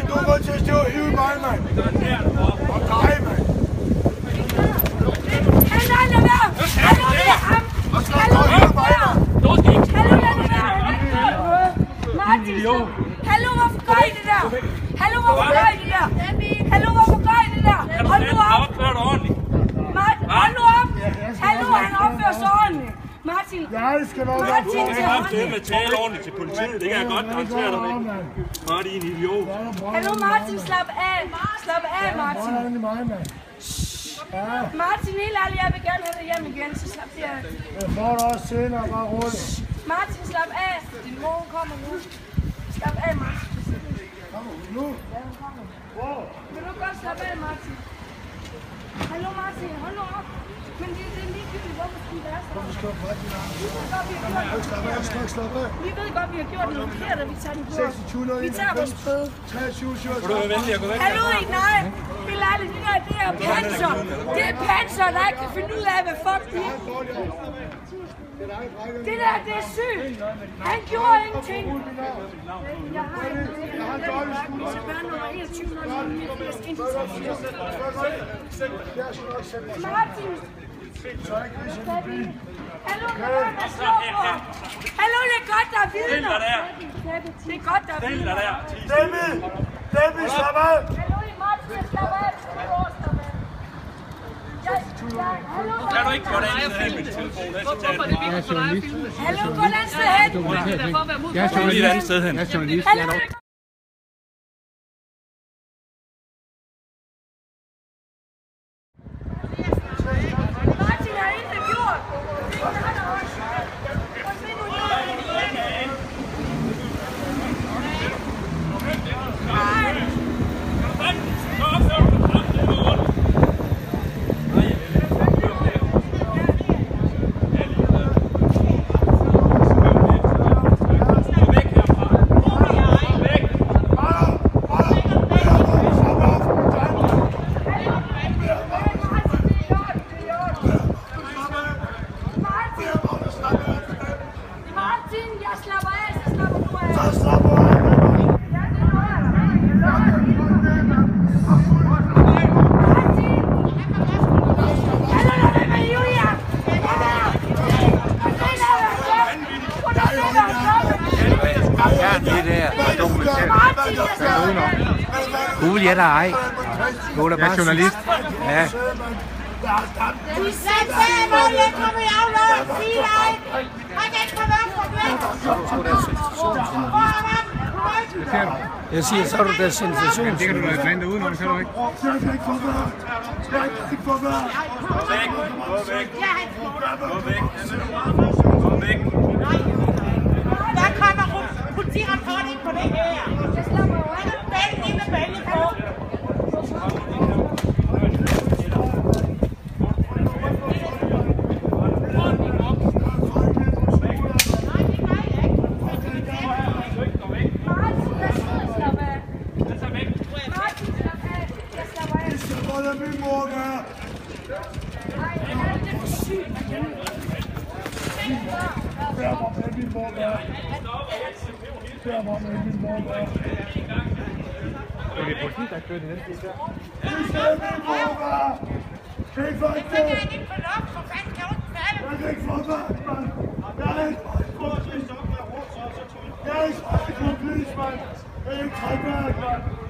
Du må til at stå og hive mig, mand. Og dig, mand. Hallo, lad være! Hallo, det er ham! Hallo, lad være! Hallo, lad være! Martin, hallo, hvorfor gør I det der? Hallo, hvorfor gør I det der? Hallo, hvorfor gør I det der? Hold nu op! Martin, hold nu op! Hallo, han opfører sig ordentligt. Martin, Martin til hånden. Med tale ordentligt til politiet, det kan jeg godt garantere dig med. Bare din idiot. Hallo Martin, slap af. Slap af, Martin. Martin, helt ærligt, jeg vil gerne have dig hjem igen, så slap det af. Jeg får det også senere, bare roligt. Martin, slap af. Din mor kommer nu. Slap af, Martin. Kommer hun nu? Ja, hun kommer. Vil du godt slappe af, Martin? Hallo Martin, hold nu op. Men det er ligegyldigt, hvorfor skal vi være så? Hvorfor skal du få din arm? Slap af. Vi ved godt, vi har gjort noget forkert, og vi tager den på os. Vi tager vores bøde. 23, 27. Vil du være venlig at gå væk? Hallo, ikke nej. Helt ærligt, det er panser. Det er panser, der ikke kan finde ud af, hvad fuck de er. Det der, det er sygt. Han gjorde ingenting. Jeg har en dårlig skulder. Så børn nummer 21, når Martin. Hallo, hallo, det er godt, der er vidner. Det er godt, der er vidner. Debbie, slap af. Hallo, Martin, slap af. Kan du ikke gå derind og filme din telefon? Hvorfor er det vigtigt for dig at filme? Hallo, gå et andet sted hen. Det er for at være mod. Jeg er lige et andet sted hen. Jeg er journalist. Hallo, Gule jætter ej. Nu er der bare journalist. Ja. de sagde, hvor jeg kommer i afløb, sige dig. Og den kommer op for Jeg siger, så er du der sensation. Det kan du da blande uden, kan du ikke? Gå væk. Der kommer politirapport ind på det her. Han er bælge med bælge på. Min mor gør. Bær mig med min mor gør. Bær mig med min mor gør. Det er politiet, der kører i den stil der. Det skal min mor gør. Det er for Jeg kan ikke få lov, for fanden kan du ikke falde. Jeg kan ikke få mand, mand. Jeg er ikke for plis, mand. Jeg er ikke for plis, mand. Jeg er ikke for mand, mand.